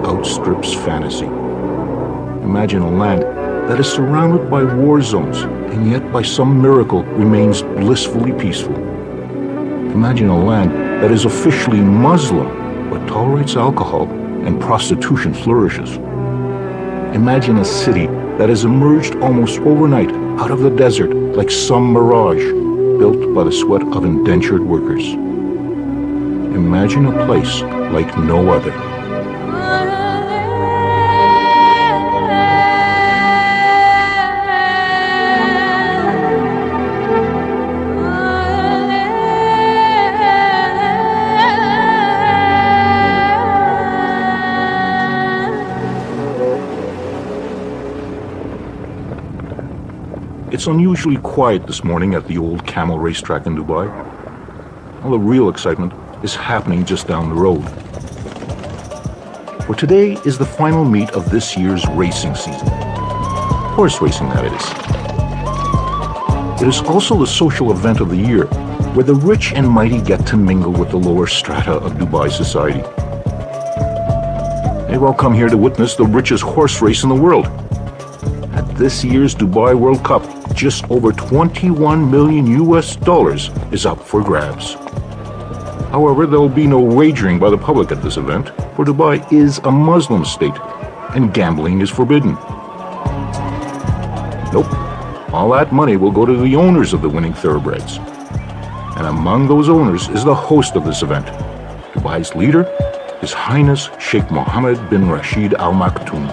outstrips fantasy. Imagine a land that is surrounded by war zones and yet by some miracle remains blissfully peaceful. Imagine a land that is officially Muslim but tolerates alcohol and prostitution flourishes. Imagine a city that has emerged almost overnight out of the desert like some mirage built by the sweat of indentured workers. Imagine a place like no other. It's unusually quiet this morning at the old camel racetrack in Dubai. All the real excitement is happening just down the road. For today is the final meet of this year's racing season. Horse racing, that is. It is also the social event of the year, where the rich and mighty get to mingle with the lower strata of Dubai society. They've all come here to witness the richest horse race in the world. At this year's Dubai World Cup, just over $21 million is up for grabs. However, there will be no wagering by the public at this event, for Dubai is a Muslim state, and gambling is forbidden. Nope, all that money will go to the owners of the winning thoroughbreds. And among those owners is the host of this event, Dubai's leader, His Highness Sheikh Mohammed bin Rashid Al Maktoum.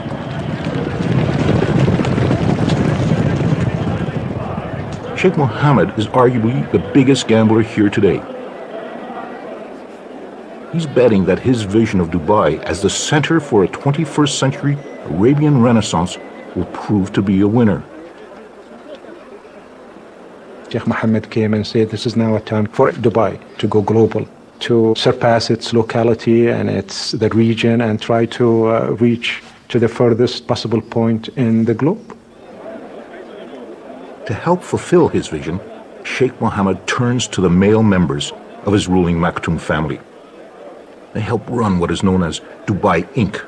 Sheikh Mohammed is arguably the biggest gambler here today. He's betting that his vision of Dubai as the center for a 21st century Arabian Renaissance will prove to be a winner. Sheikh Mohammed came and said this is now a time for Dubai to go global, to surpass its locality and the region and try to reach to the furthest possible point in the globe. To help fulfill his vision, Sheikh Mohammed turns to the male members of his ruling Maktoum family. They help run what is known as Dubai Inc.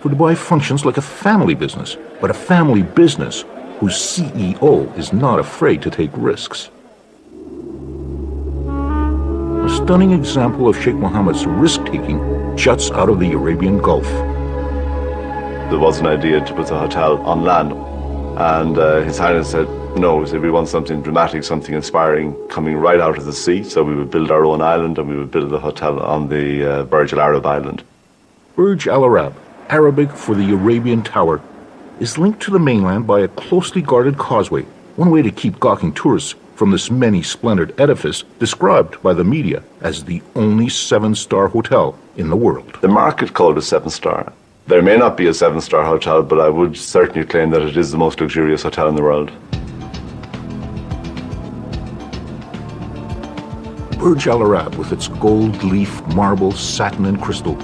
For Dubai functions like a family business, but a family business whose CEO is not afraid to take risks. A stunning example of Sheikh Mohammed's risk-taking juts out of the Arabian Gulf. There was an idea to put a hotel on land. And His Highness said, no, he said, we want something dramatic, something inspiring coming right out of the sea. So we would build our own island and we would build a hotel on the Burj Al Arab island. Burj Al Arab, Arabic for the Arabian Tower, is linked to the mainland by a closely guarded causeway, one way to keep gawking tourists from this many-splendored edifice described by the media as the only 7-star hotel in the world. The market called it 7-star. There may not be a 7-star hotel, but I would certainly claim that it is the most luxurious hotel in the world. Burj Al Arab, with its gold leaf, marble, satin, and crystal,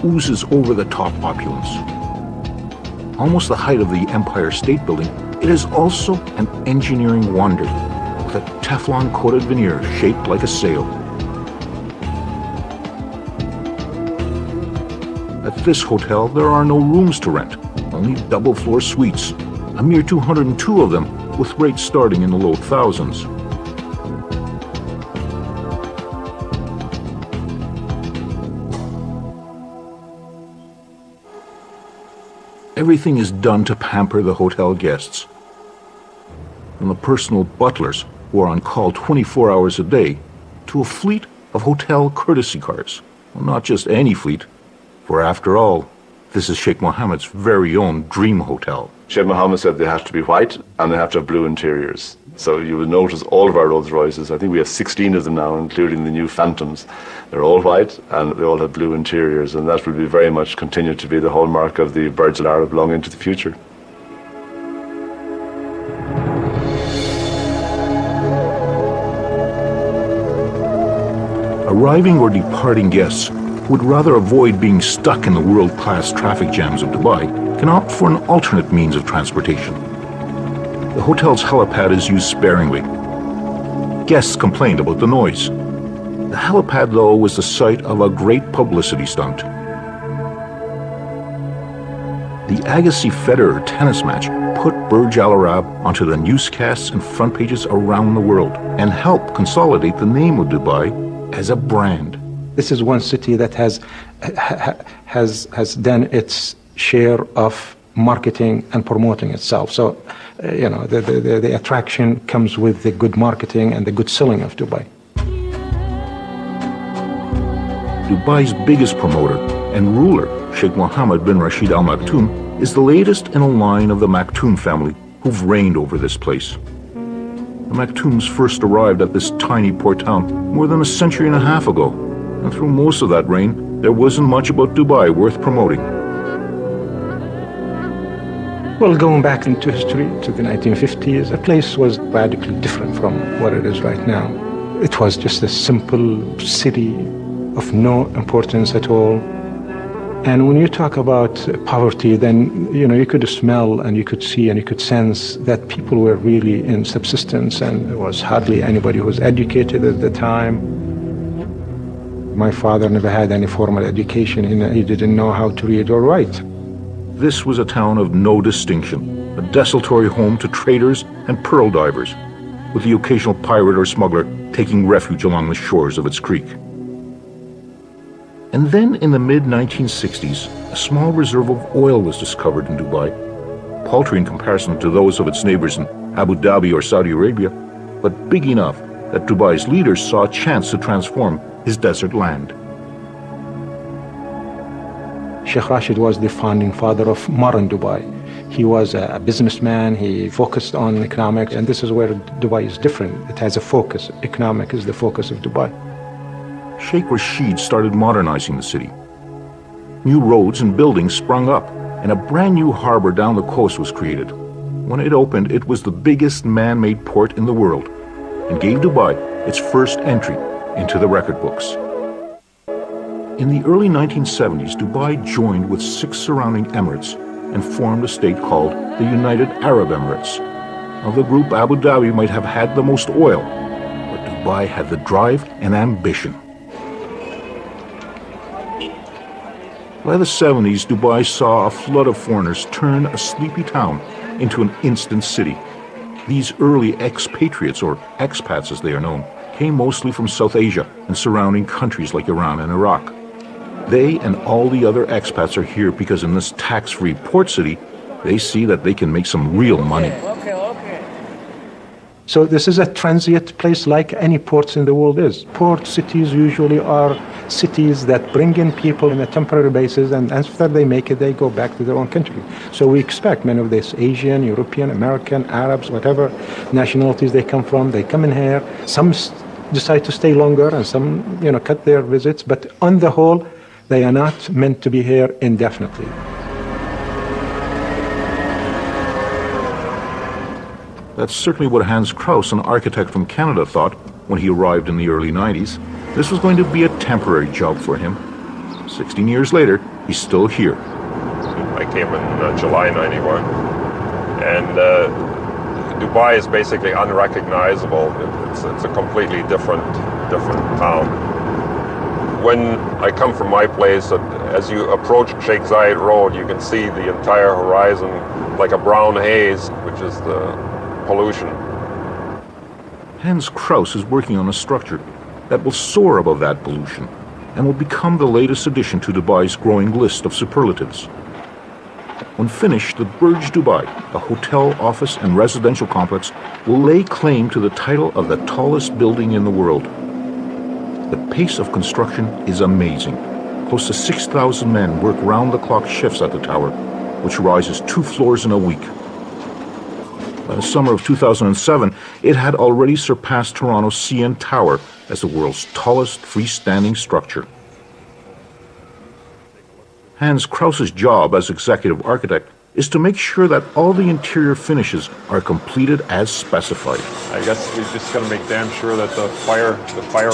oozes over-the-top opulence. Almost the height of the Empire State Building, it is also an engineering wonder, with a Teflon-coated veneer shaped like a sail. At this hotel, there are no rooms to rent, only double-floor suites, a mere 202 of them, with rates starting in the low thousands. Everything is done to pamper the hotel guests. From the personal butlers, who are on call 24 hours a day, to a fleet of hotel courtesy cars. Well, not just any fleet, for after all, this is Sheikh Mohammed's very own dream hotel. Sheikh Mohammed said they have to be white and they have to have blue interiors. So you will notice all of our Rolls Royces, I think we have 16 of them now, including the new Phantoms. They're all white and they all have blue interiors, and that will be very much continue to be the hallmark of the Burj Al Arab long into the future. Arriving or departing guests who would rather avoid being stuck in the world-class traffic jams of Dubai can opt for an alternate means of transportation. The hotel's helipad is used sparingly. Guests complained about the noise. The helipad, though, was the site of a great publicity stunt. The Agassi Federer tennis match put Burj Al Arab onto the newscasts and front pages around the world and helped consolidate the name of Dubai as a brand. This is one city that has done its share of marketing and promoting itself. So, the attraction comes with the good marketing and the good selling of Dubai. Dubai's biggest promoter and ruler, Sheikh Mohammed bin Rashid Al Maktoum, is the latest in a line of the Maktoum family who've reigned over this place. The Maktoums first arrived at this tiny port town more than a century and a half ago, and through most of that reign, there wasn't much about Dubai worth promoting. Well, going back into history to the 1950s, the place was radically different from what it is right now. It was just a simple city of no importance at all. And when you talk about poverty, then, you could smell and you could see and you could sense that people were really in subsistence, and there was hardly anybody who was educated at the time. My father never had any formal education. He didn't know how to read or write. This was a town of no distinction, a desultory home to traders and pearl divers, with the occasional pirate or smuggler taking refuge along the shores of its creek. And then in the mid-1960s, a small reserve of oil was discovered in Dubai, paltry in comparison to those of its neighbors in Abu Dhabi or Saudi Arabia, but big enough that Dubai's leaders saw a chance to transform his desert land. Sheikh Rashid was the founding father of modern Dubai. He was a businessman, he focused on economics, and this is where Dubai is different. It has a focus. Economic is the focus of Dubai. Sheikh Rashid started modernizing the city. New roads and buildings sprung up, and a brand new harbor down the coast was created. When it opened, it was the biggest man-made port in the world, and gave Dubai its first entry into the record books. In the early 1970s, Dubai joined with 6 surrounding emirates and formed a state called the United Arab Emirates. Of the group, Abu Dhabi might have had the most oil, but Dubai had the drive and ambition. By the 70s, Dubai saw a flood of foreigners turn a sleepy town into an instant city. These early expatriates, or expats as they are known, came mostly from South Asia and surrounding countries like Iran and Iraq. They and all the other expats are here because in this tax-free port city, they see that they can make some real money. So this is a transient place like any ports in the world is. Port cities usually are cities that bring in people on a temporary basis, and after they make it, they go back to their own country. So we expect many of these Asian, European, American, Arabs, whatever nationalities they come from, they come in here. Some decide to stay longer and some, cut their visits, but on the whole, they are not meant to be here indefinitely. That's certainly what Hans Krauss, an architect from Canada, thought when he arrived in the early 90s. This was going to be a temporary job for him. 16 years later, he's still here. I came in July 91, and Dubai is basically unrecognizable. It's a completely different town. When I come from my place, as you approach Sheikh Zayed Road, you can see the entire horizon like a brown haze, which is the pollution. Hans Krauss is working on a structure that will soar above that pollution and will become the latest addition to Dubai's growing list of superlatives. When finished, the Burj Dubai, a hotel, office, and residential complex, will lay claim to the title of the tallest building in the world. The pace of construction is amazing. Close to 6,000 men work round-the-clock shifts at the tower, which rises 2 floors in a week. By the summer of 2007, it had already surpassed Toronto's CN Tower as the world's tallest freestanding structure. Hans Krauss's job as executive architect is to make sure that all the interior finishes are completed as specified. I guess we just got to make damn sure that the fire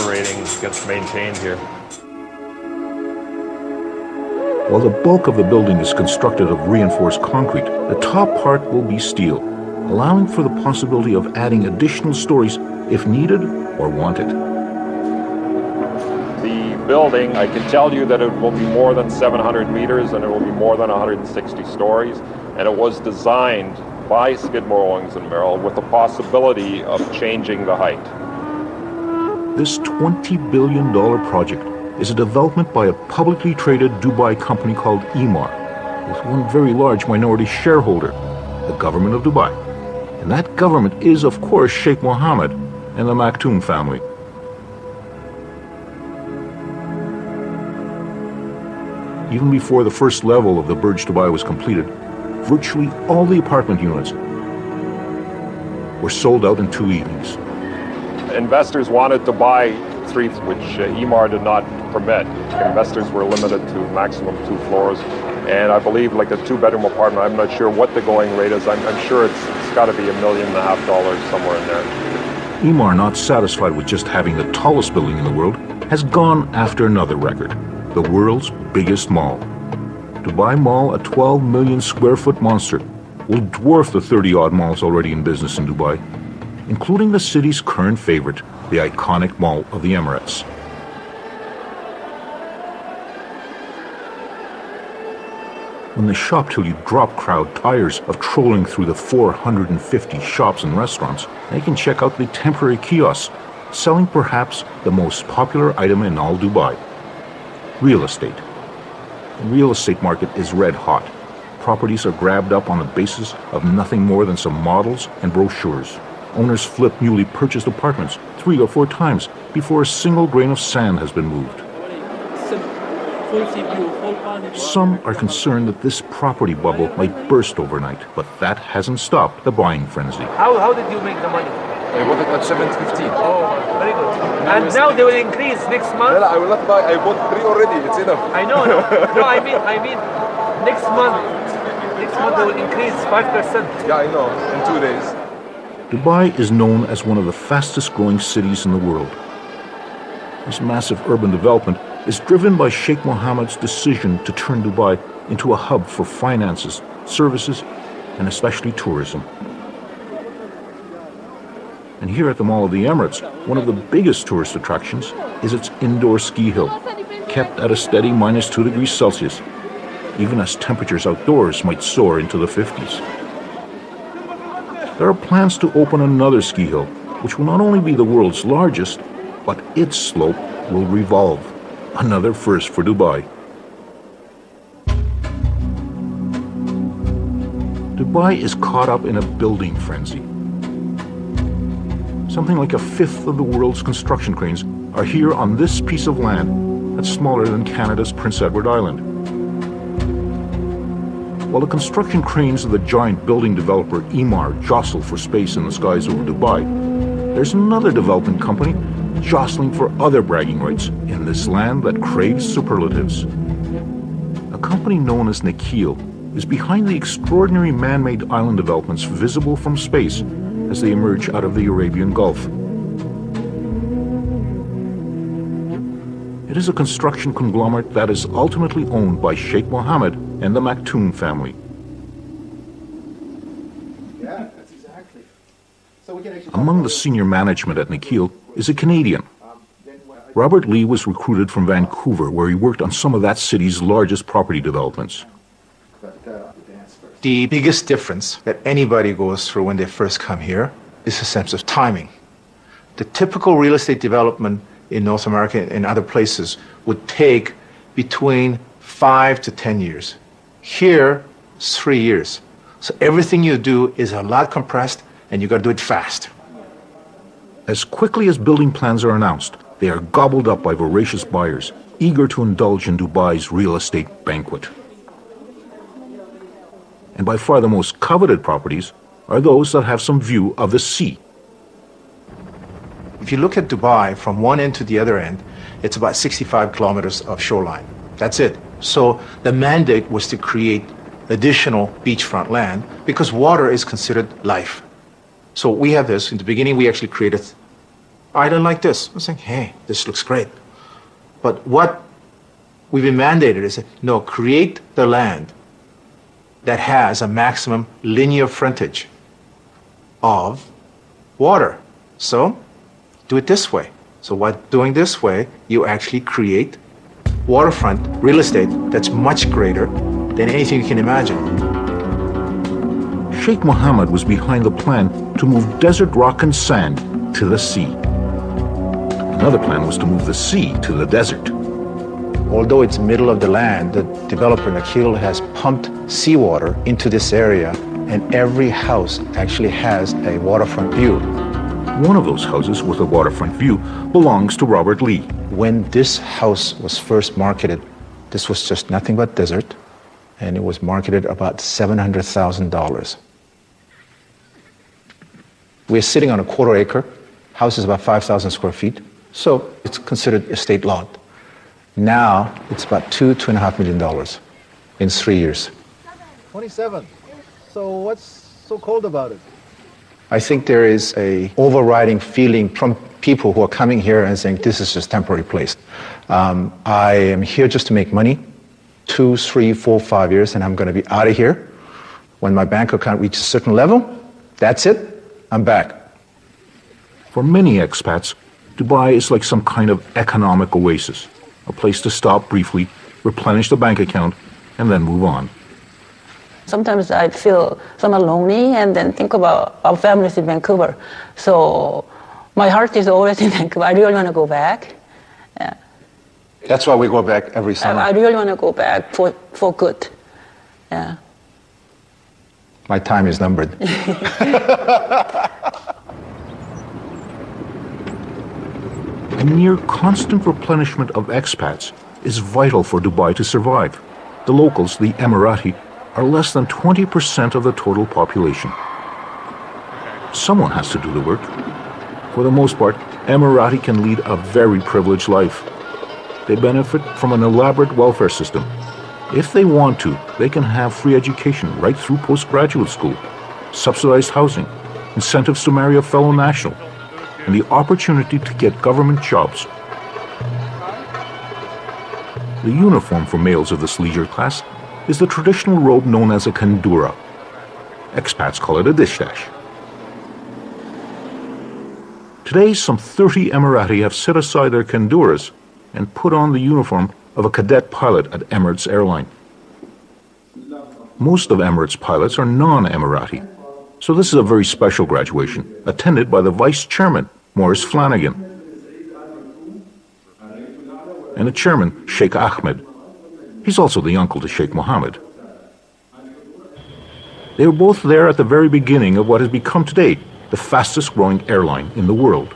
rating gets maintained here. While the bulk of the building is constructed of reinforced concrete, the top part will be steel, allowing for the possibility of adding additional stories if needed or wanted. The building, I can tell you that it will be more than 700 meters and it will be more than 160 stories. And it was designed by Skidmore, Owings & Merrill with the possibility of changing the height. This $20 billion project is a development by a publicly traded Dubai company called Emaar, with one very large minority shareholder, the government of Dubai. And that government is, of course, Sheikh Mohammed and the Maktoum family. Even before the first level of the Burj Dubai was completed, virtually all the apartment units were sold out in 2 evenings. Investors wanted to buy 3, which Emaar did not permit. Investors were limited to maximum 2 floors. And I believe like a 2-bedroom apartment, I'm not sure what the going rate is. I'm sure it's got to be $1.5 million somewhere in there. Emaar, not satisfied with just having the tallest building in the world, has gone after another record, the world's biggest mall. Dubai Mall, a 12 million square foot monster, will dwarf the 30-odd malls already in business in Dubai, including the city's current favorite, the iconic Mall of the Emirates. When the shop till you drop crowd tires of trolling through the 450 shops and restaurants, they can check out the temporary kiosks, selling perhaps the most popular item in all Dubai: real estate. The real estate market is red hot. Properties are grabbed up on the basis of nothing more than some models and brochures. Owners flip newly purchased apartments 3 or 4 times before a single grain of sand has been moved. Some are concerned that this property bubble might burst overnight, but that hasn't stopped the buying frenzy. How did you make the money? I bought it at 715. Oh, very good. And now they will increase next month? Well, I will not buy. I bought 3 already. It's enough. I know. No, I mean, next month they will increase 5%. Yeah, I know. In 2 days. Dubai is known as one of the fastest growing cities in the world. This massive urban development is driven by Sheikh Mohammed's decision to turn Dubai into a hub for finances, services, and especially tourism. And here at the Mall of the Emirates, one of the biggest tourist attractions is its indoor ski hill, kept at a steady -2 degrees Celsius, even as temperatures outdoors might soar into the 50s. There are plans to open another ski hill, which will not only be the world's largest, but its slope will revolve. Another first for Dubai. Dubai is caught up in a building frenzy. Something like 1/5 of the world's construction cranes are here on this piece of land that's smaller than Canada's Prince Edward Island. While the construction cranes of the giant building developer Emaar jostle for space in the skies over Dubai, there's another development company jostling for other bragging rights in this land that craves superlatives. A company known as Nikhil is behind the extraordinary man-made island developments visible from space as they emerge out of the Arabian Gulf. It is a construction conglomerate that is ultimately owned by Sheikh Mohammed and the Maktoum family. Yeah, that's exactly. So we can actually Among the senior management at Nikhil is a Canadian. Robert Lee was recruited from Vancouver, where he worked on some of that city's largest property developments. The biggest difference that anybody goes through when they first come here is a sense of timing. The typical real estate development in North America and other places would take between 5 to 10 years. Here, it's 3 years. So everything you do is a lot compressed, and you got to do it fast. As quickly as building plans are announced, they are gobbled up by voracious buyers, eager to indulge in Dubai's real estate banquet. And by far the most coveted properties are those that have some view of the sea. If you look at Dubai from one end to the other end, it's about 65 kilometers of shoreline. That's it. So the mandate was to create additional beachfront land because water is considered life. So we have this. In the beginning, we actually created an island like this. I was saying, hey, this looks great. But what we've been mandated is, no, create the land that has a maximum linear frontage of water. So do it this way. So by doing this way, you actually create waterfront real estate that's much greater than anything you can imagine. Sheikh Mohammed was behind the plan to move desert rock and sand to the sea. Another plan was to move the sea to the desert. Although it's middle of the land, the developer Nakhil has pumped seawater into this area, and every house actually has a waterfront view. One of those houses with a waterfront view belongs to Robert Lee. When this house was first marketed, this was just nothing but desert, and it was marketed about $700,000. We're sitting on a quarter acre. House is about 5,000 square feet, so it's considered estate lot. Now it's about $2.5 million in 3 years. 27. So what's so cold about it? I think there is a overriding feeling from people who are coming here and saying this is just a temporary place. I am here just to make money, 2, 3, 4, 5 years, and I'm going to be out of here. When my bank account reaches a certain level, that's it, I'm back. For many expats, Dubai is like some kind of economic oasis, a place to stop briefly, replenish the bank account, and then move on. Sometimes I feel somewhat lonely and then think about our families in Vancouver. So my heart is always in Vancouver. I really want to go back. Yeah. That's why we go back every summer. I really want to go back for good. Yeah. My time is numbered. A near constant replenishment of expats is vital for Dubai to survive. The locals, the Emirati, are less than 20% of the total population. Someone has to do the work. For the most part, Emirati can lead a very privileged life. They benefit from an elaborate welfare system. If they want to, they can have free education right through postgraduate school, subsidized housing, incentives to marry a fellow national, and the opportunity to get government jobs. The uniform for males of this leisure class is the traditional robe known as a kandura. Expats call it a dishdash. Today, some 30 Emirati have set aside their kanduras and put on the uniform of a cadet pilot at Emirates Airline. Most of Emirates pilots are non-Emirati, so this is a very special graduation, attended by the Vice Chairman, Maurice Flanagan, and the Chairman, Sheikh Ahmed. He's also the uncle to Sheikh Mohammed. They were both there at the very beginning of what has become today the fastest growing airline in the world.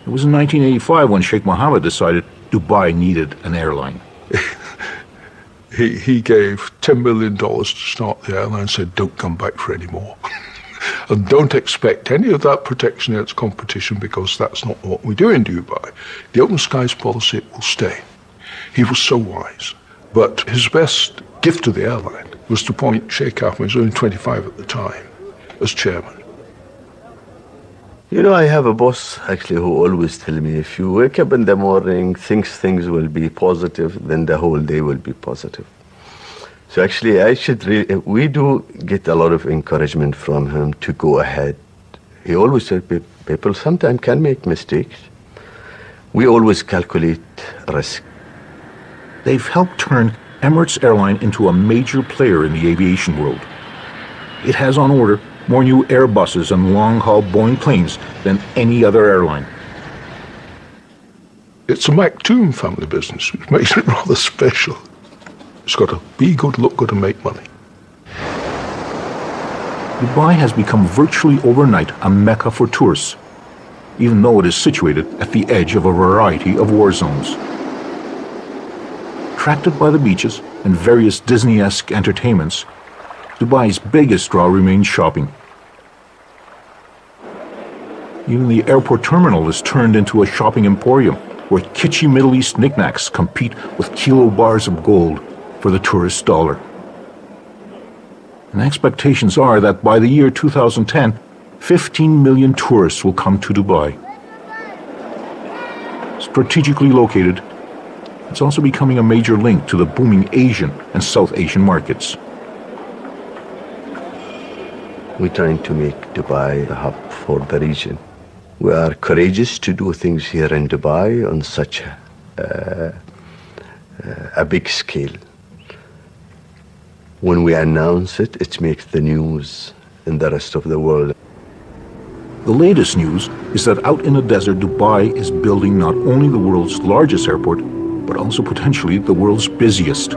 It was in 1985 when Sheikh Mohammed decided Dubai needed an airline. He gave $10 million to start the airline and said, don't come back for any more. And don't expect any of that protection against competition because that's not what we do in Dubai. The open skies policy will stay. He was so wise. But his best gift to the airline was to appoint Sheikh Ahmed, who was only 25 at the time, as chairman. You know, I have a boss actually who always tell me, if you wake up in the morning, things will be positive, then the whole day will be positive. So actually, we do get a lot of encouragement from him to go ahead. He always said people sometimes can make mistakes. We always calculate risk. They've helped turn Emirates Airline into a major player in the aviation world. It has on order more new Airbuses and long-haul Boeing planes than any other airline. It's a Maktoum family business, which makes it rather special. It's got to be good, look good, and make money. Dubai has become virtually overnight a mecca for tourists, even though it is situated at the edge of a variety of war zones. Attracted by the beaches and various Disney-esque entertainments, Dubai's biggest draw remains shopping. Even the airport terminal is turned into a shopping emporium where kitschy Middle East knickknacks compete with kilo bars of gold for the tourist dollar. And expectations are that by the year 2010, 15 million tourists will come to Dubai. Strategically located, it's also becoming a major link to the booming Asian and South Asian markets. We're trying to make Dubai a hub for the region. We are courageous to do things here in Dubai on such a big scale. When we announce it, it makes the news in the rest of the world. The latest news is that out in the desert, Dubai is building not only the world's largest airport, but also potentially the world's busiest.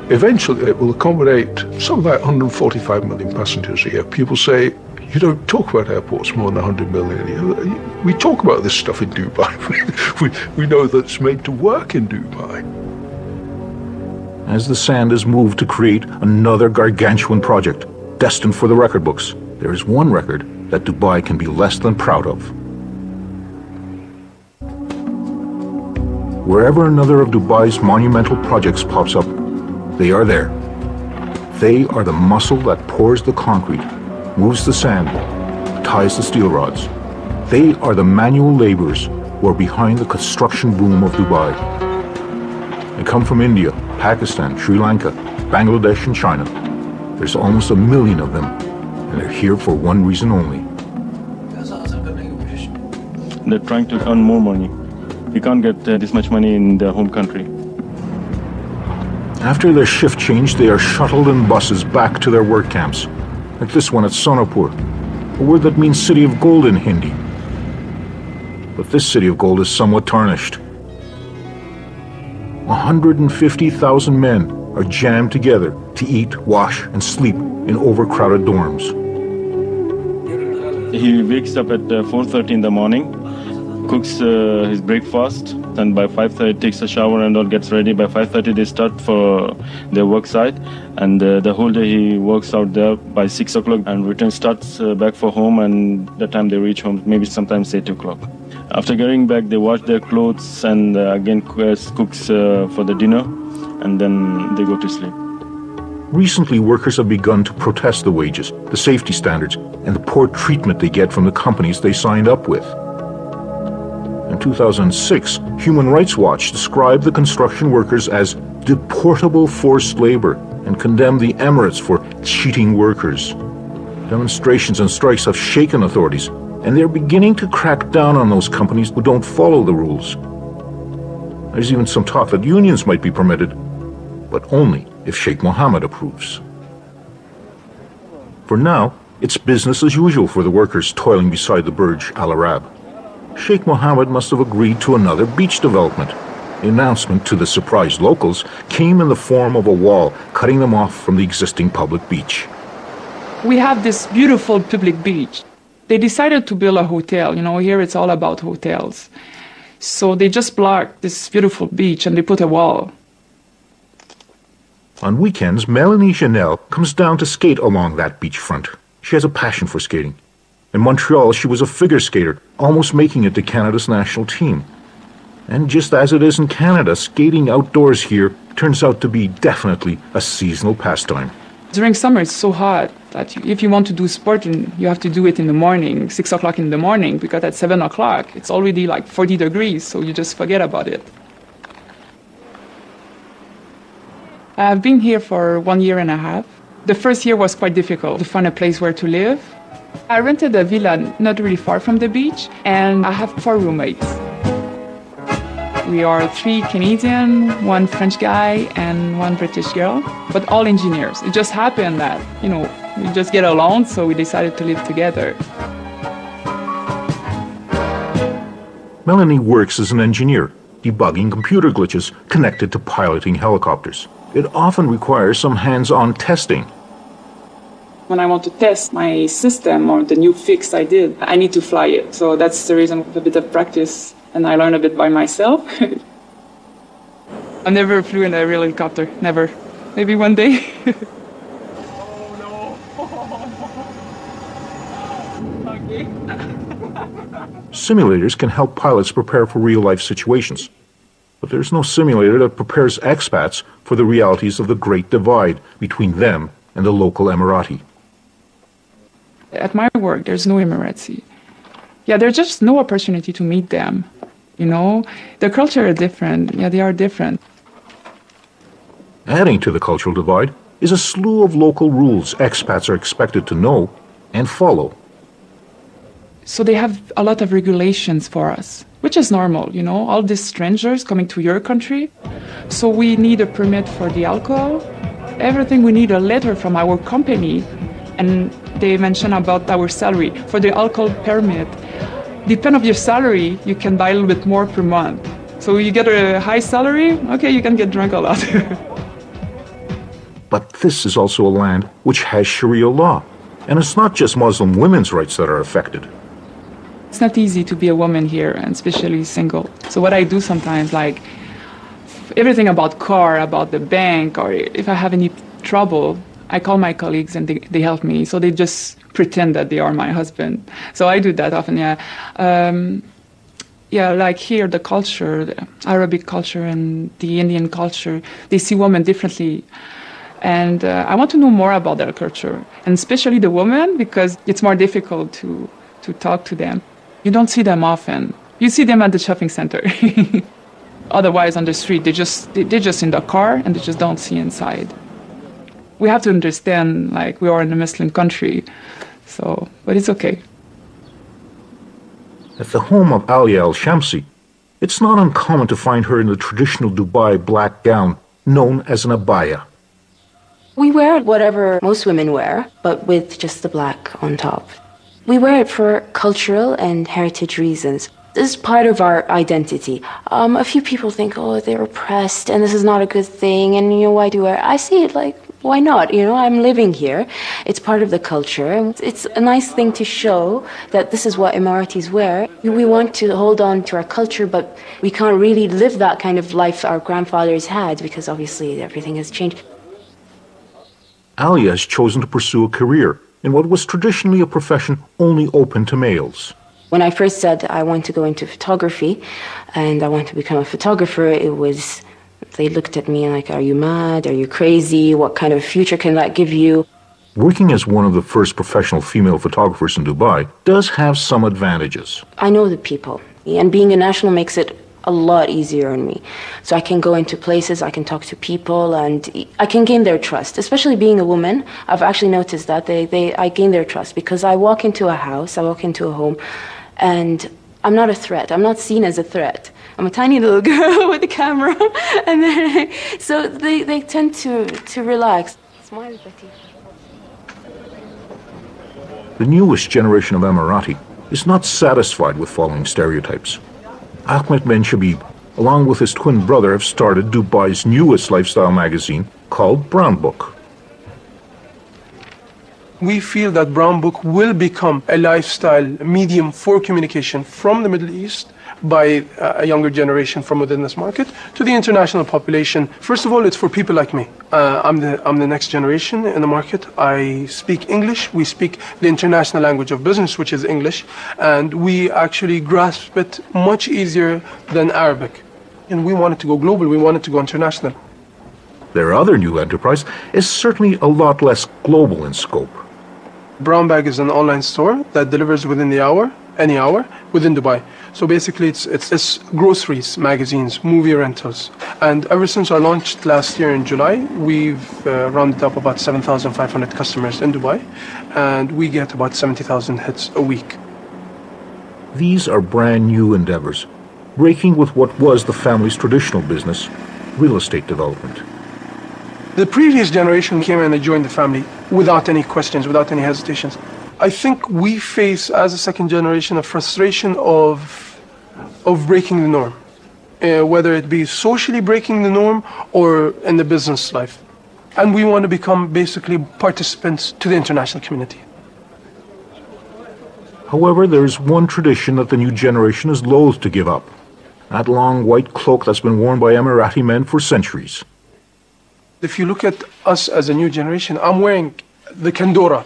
Eventually, it will accommodate something like 145 million passengers a year. People say, you don't talk about airports more than 100 million a year. We talk about this stuff in Dubai. we know that it's made to work in Dubai. As the sand is moved to create another gargantuan project, destined for the record books, there is one record that Dubai can be less than proud of. Wherever another of Dubai's monumental projects pops up, they are there. They are the muscle that pours the concrete, moves the sand, ties the steel rods. They are the manual laborers who are behind the construction boom of Dubai. They come from India, Pakistan, Sri Lanka, Bangladesh, and China. There's almost 1 million of them, and they're here for one reason only. They're trying to earn more money. You can't get this much money in their home country. After their shift change, they are shuttled in buses back to their work camps, like this one at Sonapur, a word that means city of gold in Hindi. But this city of gold is somewhat tarnished. 150,000 men are jammed together to eat, wash, and sleep in overcrowded dorms. He wakes up at 4:30 in the morning, cooks his breakfast, and by 5:30 takes a shower and all, gets ready. By 5:30 they start for their work site, and the whole day he works out there. By 6 o'clock and starts back for home, and the time they reach home, maybe sometimes 8 o'clock. After getting back, they wash their clothes and again cooks for the dinner, and then they go to sleep. Recently, workers have begun to protest the wages, the safety standards, and the poor treatment they get from the companies they signed up with. In 2006, Human Rights Watch described the construction workers as deportable forced labor and condemned the Emirates for cheating workers. Demonstrations and strikes have shaken authorities, and they're beginning to crack down on those companies who don't follow the rules. There's even some talk that unions might be permitted, but only if Sheikh Mohammed approves. For now, it's business as usual for the workers toiling beside the Burj Al Arab. Sheikh Mohammed must have agreed to another beach development. The announcement to the surprised locals came in the form of a wall cutting them off from the existing public beach. We have this beautiful public beach. They decided to build a hotel. You know, here it's all about hotels. So they just blocked this beautiful beach and they put a wall. On weekends, Melanie Janelle comes down to skate along that beachfront. She has a passion for skating. In Montreal, she was a figure skater, almost making it to Canada's national team. And just as it is in Canada, skating outdoors here turns out to be definitely a seasonal pastime. During summer, it's so hot that if you want to do sport, you have to do it in the morning, 6 o'clock in the morning, because at 7 o'clock, it's already like 40 degrees, so you just forget about it. I've been here for 1.5 years. The first year was quite difficult to find a place where to live. I rented a villa not really far from the beach, and I have 4 roommates. We are 3 Canadian, 1 French guy, and 1 British girl, but all engineers. It just happened that, you know, we just get along, so we decided to live together. Melanie works as an engineer, debugging computer glitches connected to piloting helicopters. It often requires some hands-on testing. When I want to test my system or the new fix I did, I need to fly it. So that's the reason for a bit of practice, and I learn a bit by myself. I never flew in a real helicopter, never. Maybe one day. Simulators can help pilots prepare for real-life situations. But there's no simulator that prepares expats for the realities of the great divide between them and the local Emirati. At my work, there's no Emirati. Yeah, there's just no opportunity to meet them. You know, the culture is different. Yeah, they are different. Adding to the cultural divide is a slew of local rules expats are expected to know and follow. So they have a lot of regulations for us, which is normal, you know, all these strangers coming to your country. So we need a permit for the alcohol. Everything, we need a letter from our company. And they mention about our salary. For the alcohol permit, depend of your salary, you can buy a little bit more per month. So you get a high salary, okay, you can get drunk a lot. But this is also a land which has Sharia law. And it's not just Muslim women's rights that are affected. It's not easy to be a woman here, and especially single. So what I do sometimes, like everything about car, about the bank, or if I have any trouble, I call my colleagues and they help me. So they just pretend that they are my husband. So I do that often, yeah. Yeah, like here, the culture, the Arabic culture and the Indian culture, they see women differently. And I want to know more about their culture, and especially the women, because it's more difficult to talk to them. You don't see them often. You see them at the shopping center. Otherwise, on the street, they're just in the car and they just don't see inside. We have to understand, like, we are in a Muslim country, so, but it's okay. At the home of Alia Al-Shamsi, it's not uncommon to find her in the traditional Dubai black gown known as an abaya. We wear whatever most women wear, but with just the black on top. We wear it for cultural and heritage reasons. This is part of our identity. A few people think, oh, they're oppressed and this is not a good thing, and, you know, why do I see it like, why not? You know, I'm living here. It's part of the culture. It's a nice thing to show that this is what Emiratis wear. We want to hold on to our culture, but we can't really live that kind of life our grandfathers had, because obviously everything has changed. Alia has chosen to pursue a career in what was traditionally a profession only open to males. When I first said I want to go into photography and I want to become a photographer, they looked at me like, are you mad? Are you crazy? What kind of future can that give you? Working as one of the first professional female photographers in Dubai does have some advantages. I know the people, and being a national makes it a lot easier on me. So I can go into places, I can talk to people, and I can gain their trust. Especially being a woman, I've actually noticed that I gain their trust, because I walk into a house, I walk into a home, and I'm not a threat. I'm not seen as a threat. I'm a tiny little girl with a camera, and then, so they tend to relax. Smile, Betty. The newest generation of Emirati is not satisfied with following stereotypes. Ahmed Ben Shabib, along with his twin brother, have started Dubai's newest lifestyle magazine called Brown Book. We feel that Brown Book will become a lifestyle medium for communication from the Middle East by a younger generation from within this market to the international population. First of all, it's for people like me. I'm the next generation in the market. I speak English. We speak the international language of business, which is English, and we actually grasp it much easier than Arabic. And we want it to go global. We want it to go international. Their other new enterprise is certainly a lot less global in scope. Brown Bag is an online store that delivers within the hour, any hour, within Dubai. So basically it's groceries, magazines, movie rentals. And ever since I launched last year in July, we've rounded up about 7,500 customers in Dubai, and we get about 70,000 hits a week. These are brand new endeavors, breaking with what was the family's traditional business, real estate development. The previous generation came and they joined the family without any questions, without any hesitations. I think we face, as a second generation, a frustration of breaking the norm, whether it be socially breaking the norm or in the business life. And we want to become basically participants to the international community. However, there is one tradition that the new generation is loath to give up. That long white cloak that's been worn by Emirati men for centuries. If you look at us as a new generation, I'm wearing the Kandora.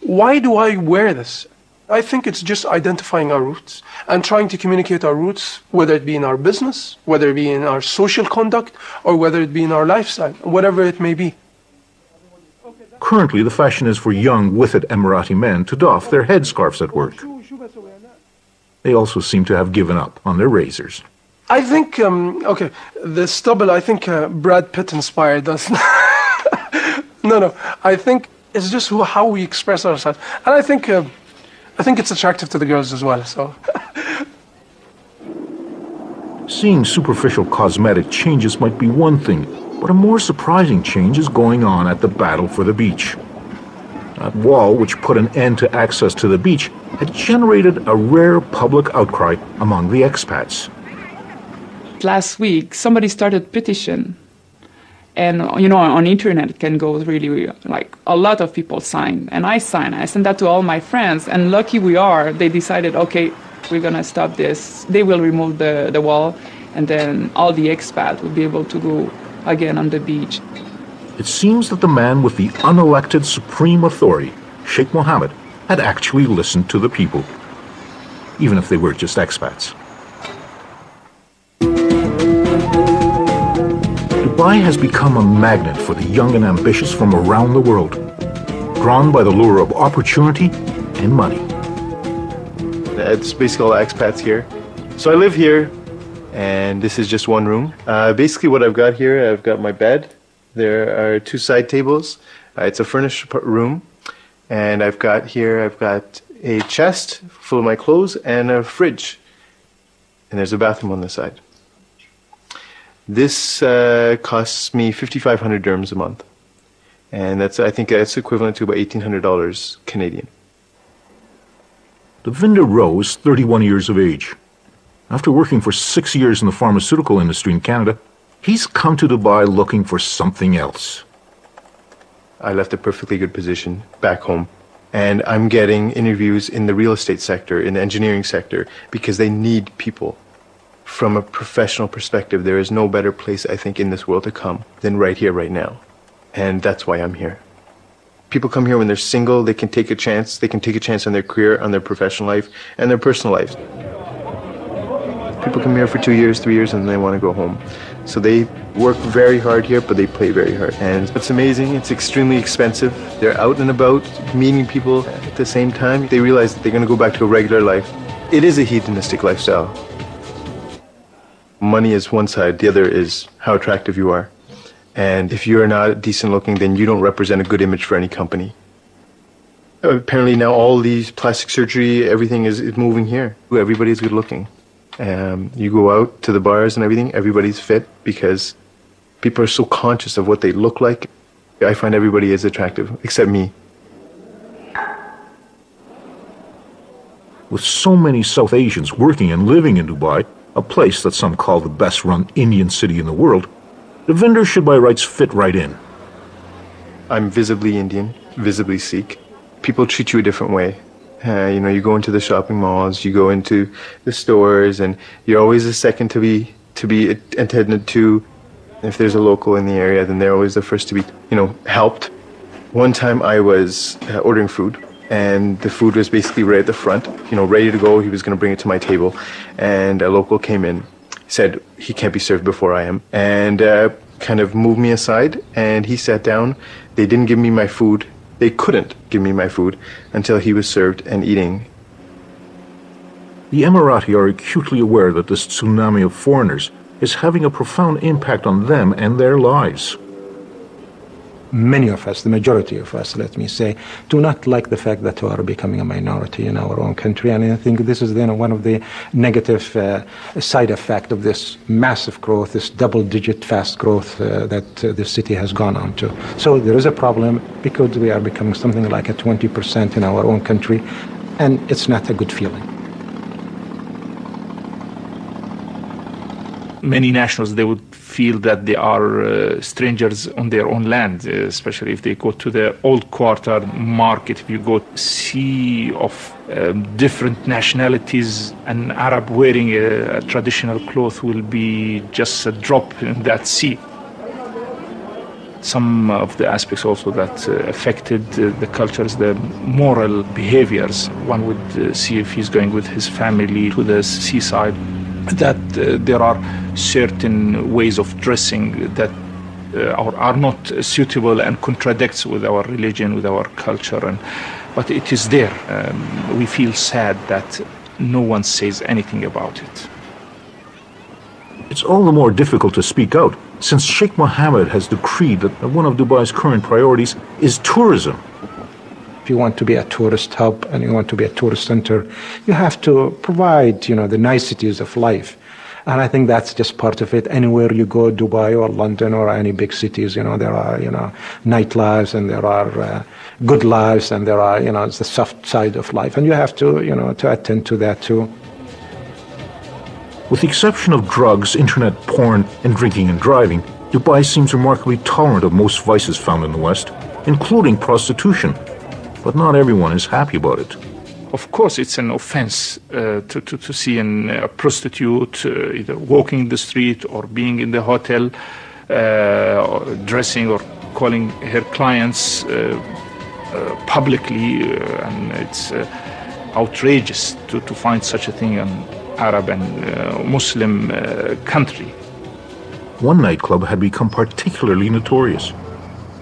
Why do I wear this? I think it's just identifying our roots and trying to communicate our roots, whether it be in our business, whether it be in our social conduct, or whether it be in our lifestyle, whatever it may be. Currently, the fashion is for young, withered Emirati men to doff their headscarves at work. They also seem to have given up on their razors. I think, okay, the stubble, I think Brad Pitt inspired us. No, I think it's just how we express ourselves. And I think I think it's attractive to the girls as well, so. Seeing superficial cosmetic changes might be one thing, but a more surprising change is going on at the battle for the beach. That wall, which put an end to access to the beach, had generated a rare public outcry among the expats. Last week, somebody started petition. And, on internet it can go really, like, a lot of people sign. And I signed. I sent that to all my friends. And lucky we are, they decided, okay, we're going to stop this. They will remove the wall. And then all the expats will be able to go again on the beach. It seems that the man with the unelected supreme authority, Sheikh Mohammed, had actually listened to the people, even if they were just expats. Dubai has become a magnet for the young and ambitious from around the world, drawn by the lure of opportunity and money. It's basically all expats here. So I live here, and this is just one room. Basically what I've got here, I've got my bed. There are 2 side tables. It's a furnished room. And I've got a chest full of my clothes and a fridge. And there's a bathroom on the side. This costs me 5,500 dirhams a month. And I think that's equivalent to about $1,800 Canadian. Devinder Rowe is 31 years of age. After working for 6 years in the pharmaceutical industry in Canada, he's come to Dubai looking for something else. I left a perfectly good position back home. And I'm getting interviews in the real estate sector, in the engineering sector, because they need people. From a professional perspective, there is no better place, I think, in this world to come than right here, right now. And that's why I'm here. People come here when they're single, they can take a chance. They can take a chance on their career, on their professional life, and their personal lives. People come here for 2 years, 3 years, and they want to go home. So they work very hard here, but they play very hard. And it's amazing. It's extremely expensive. They're out and about, meeting people at the same time. They realize that they're going to go back to a regular life. It is a hedonistic lifestyle. Money is one side, the other is how attractive you are. And if you're not decent looking, then you don't represent a good image for any company. Apparently now all these plastic surgery, everything is moving here. Everybody's good looking. You go out to the bars and everything, everybody's fit because people are so conscious of what they look like. I find everybody is attractive, except me. With so many South Asians working and living in Dubai, a place that some call the best-run Indian city in the world, Devinder should by rights fit right in. I'm visibly Indian, visibly Sikh. People treat you a different way. You go into the shopping malls, you go into the stores, and you're always the second to be attended to. If there's a local in the area, then they're always the first to be, helped. One time I was ordering food, and the food was basically right at the front, ready to go. He was going to bring it to my table, and a local came in, said he can't be served before I am, and kind of moved me aside, and he sat down. They didn't give me my food. They couldn't give me my food until he was served and eating. The Emirati are acutely aware that this tsunami of foreigners is having a profound impact on them and their lives. Many of us, the majority of us, let me say, do not like the fact that we are becoming a minority in our own country. And I think this is one of the negative side effects of this massive growth, this double-digit fast growth that the city has gone on to. So there is a problem because we are becoming something like a 20% in our own country, and it's not a good feeling. Many nationals, they would feel that they are strangers on their own land, especially if they go to the old quarter market. If you go sea of different nationalities, an Arab wearing a traditional cloth will be just a drop in that sea. Some of the aspects also that affected the cultures, the moral behaviors. One would see if he's going with his family to the seaside, that there are certain ways of dressing that are not suitable and contradicts with our religion, with our culture, but it is there. We feel sad that no one says anything about it. It's all the more difficult to speak out since Sheikh Mohammed has decreed that one of Dubai's current priorities is tourism. If you want to be a tourist hub and you want to be a tourist center, you have to provide, the niceties of life. And I think that's just part of it. Anywhere you go, Dubai or London or any big cities, there are, nightlives and there are good lives and there are, it's the soft side of life. And you have to, to attend to that too. With the exception of drugs, internet porn, and drinking and driving, Dubai seems remarkably tolerant of most vices found in the West, including prostitution. But not everyone is happy about it. Of course, it's an offense to see a prostitute either walking the street or being in the hotel, or dressing or calling her clients publicly, and it's outrageous to find such a thing in Arab and Muslim country. One nightclub had become particularly notorious.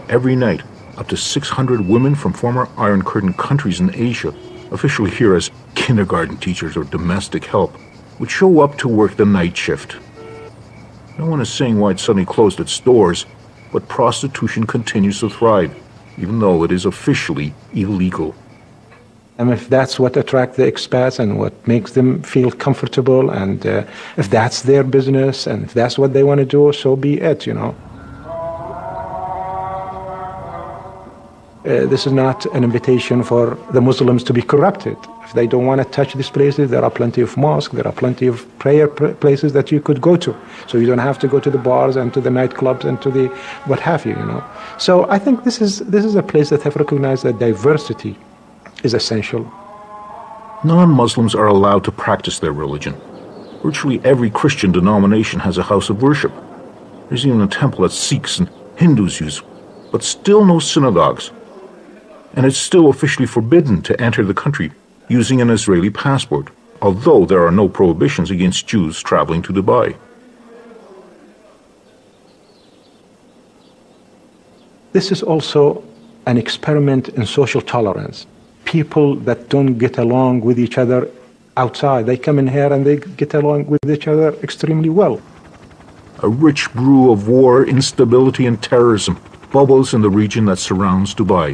Every night, up to 600 women from former Iron Curtain countries in Asia, officially here as kindergarten teachers or domestic help, would show up to work the night shift. No one is saying why it suddenly closed its doors, but prostitution continues to thrive, even though it is officially illegal. And if that's what attracts the expats and what makes them feel comfortable, and if that's their business and if that's what they want to do, so be it, This is not an invitation for the Muslims to be corrupted. If they don't want to touch these places, there are plenty of mosques, there are plenty of prayer places that you could go to. So you don't have to go to the bars and to the nightclubs and to the what have you, So I think this is a place that have recognized that diversity is essential. Non-Muslims are allowed to practice their religion. Virtually every Christian denomination has a house of worship. There's even a temple that Sikhs and Hindus use, but still no synagogues. And it's still officially forbidden to enter the country using an Israeli passport, although there are no prohibitions against Jews traveling to Dubai. This is also an experiment in social tolerance. People that don't get along with each other outside, they come in here and they get along with each other extremely well. A rich brew of war, instability, and terrorism bubbles in the region that surrounds Dubai.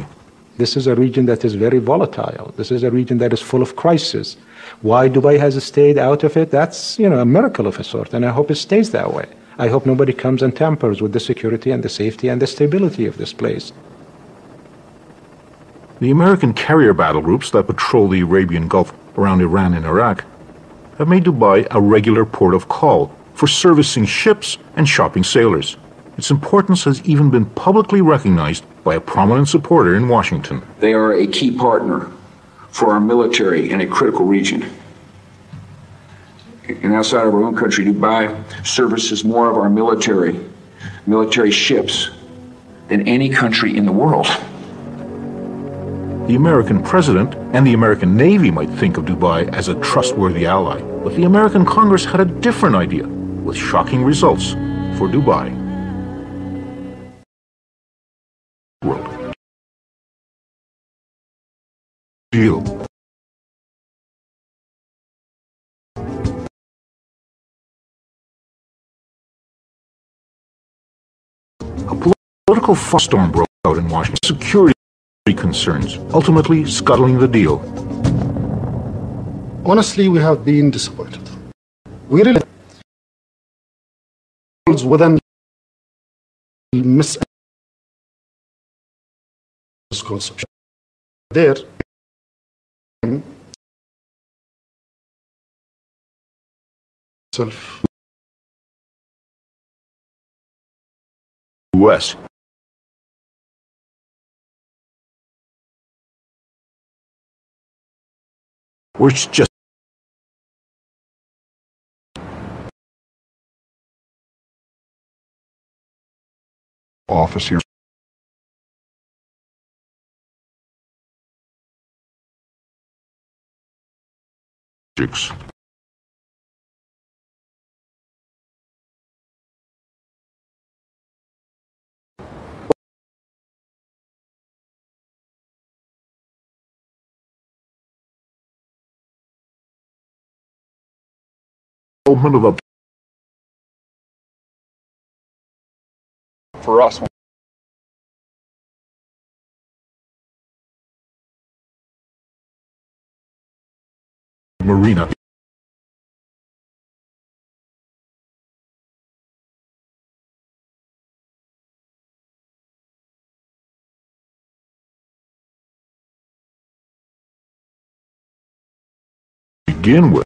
This is a region that is very volatile. This is a region that is full of crisis. Why Dubai has stayed out of it, that's, a miracle of a sort, and I hope it stays that way. I hope nobody comes and tampers with the security and the safety and the stability of this place. The American carrier battle groups that patrol the Arabian Gulf around Iran and Iraq have made Dubai a regular port of call for servicing ships and shopping sailors. Its importance has even been publicly recognized by a prominent supporter in Washington. They are a key partner for our military in a critical region. And outside of our own country, Dubai services more of our military ships than any country in the world. The American president and the American Navy might think of Dubai as a trustworthy ally, but the American Congress had a different idea, with shocking results for Dubai. World. Deal. A political firestorm broke out in Washington. Security concerns, ultimately scuttling the deal. Honestly, we have been disappointed. We really within misconception. There, self. West. Which just office here. For us, marina. Begin with.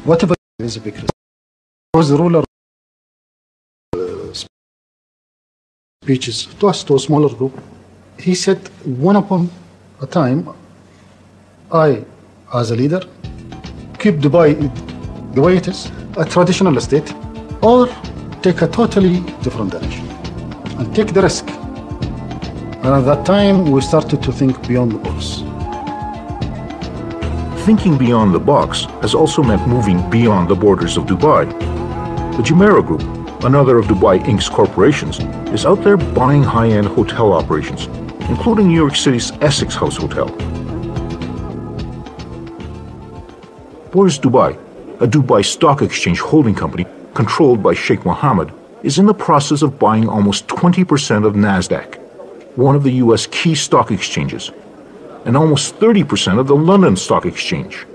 Whatever is a big risk. Was the ruler speeches to us, to a smaller group. He said, one upon a time, I, as a leader, keep Dubai the way it is, a traditional estate, or take a totally different direction and take the risk. And at that time, we started to think beyond the box. Thinking beyond the box has also meant moving beyond the borders of Dubai. The Jumeirah Group, another of Dubai Inc.'s corporations, is out there buying high-end hotel operations, including New York City's Essex House Hotel. Bourse Dubai, a Dubai Stock Exchange holding company controlled by Sheikh Mohammed, is in the process of buying almost 20% of NASDAQ, one of the U.S. key stock exchanges, and almost 30% of the London Stock Exchange.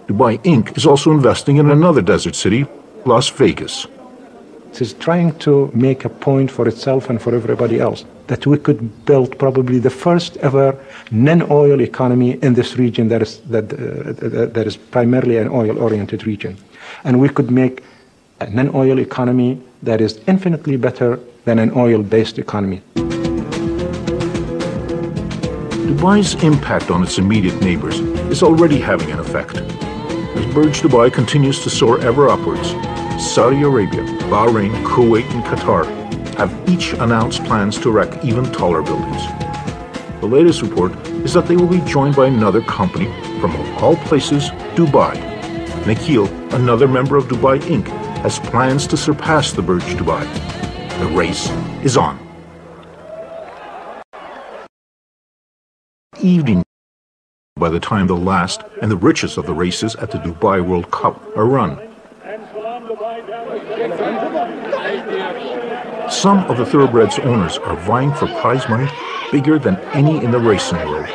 Dubai Inc. is also investing in another desert city, Las Vegas. It is trying to make a point for itself and for everybody else that we could build probably the first ever non-oil economy in this region that is primarily an oil-oriented region. And we could make a non-oil economy that is infinitely better than an oil-based economy. Dubai's impact on its immediate neighbors is already having an effect. As Burj Dubai continues to soar ever upwards, Saudi Arabia, Bahrain, Kuwait, and Qatar have each announced plans to erect even taller buildings. The latest report is that they will be joined by another company from, of all places, Dubai. Nikhil, another member of Dubai Inc., has plans to surpass the Burj Dubai. The race is on. Evening by the time the last and the richest of the races at the Dubai World Cup are run. Some of the thoroughbreds' owners are vying for prize money bigger than any in the racing world.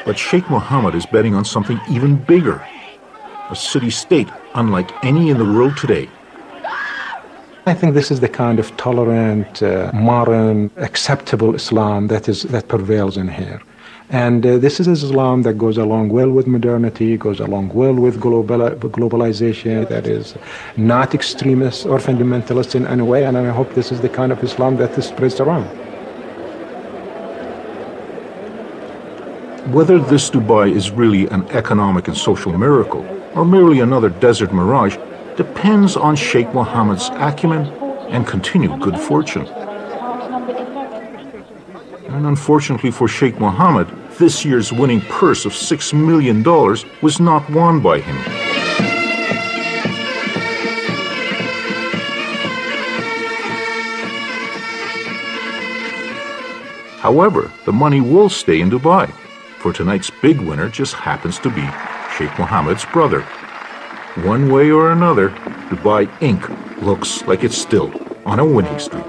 But Sheikh Mohammed is betting on something even bigger, a city-state unlike any in the world today. I think this is the kind of tolerant, modern, acceptable Islam that prevails in here. And this is Islam that goes along well with modernity, goes along well with globalization, that is not extremist or fundamentalist in any way, and I hope this is the kind of Islam that is spreads around. Whether this Dubai is really an economic and social miracle, or merely another desert mirage, depends on Sheikh Mohammed's acumen and continued good fortune. And unfortunately for Sheikh Mohammed, this year's winning purse of $6 million was not won by him. However, the money will stay in Dubai, for tonight's big winner just happens to be Sheikh Mohammed's brother. One way or another, Dubai Inc. looks like it's still on a winning streak.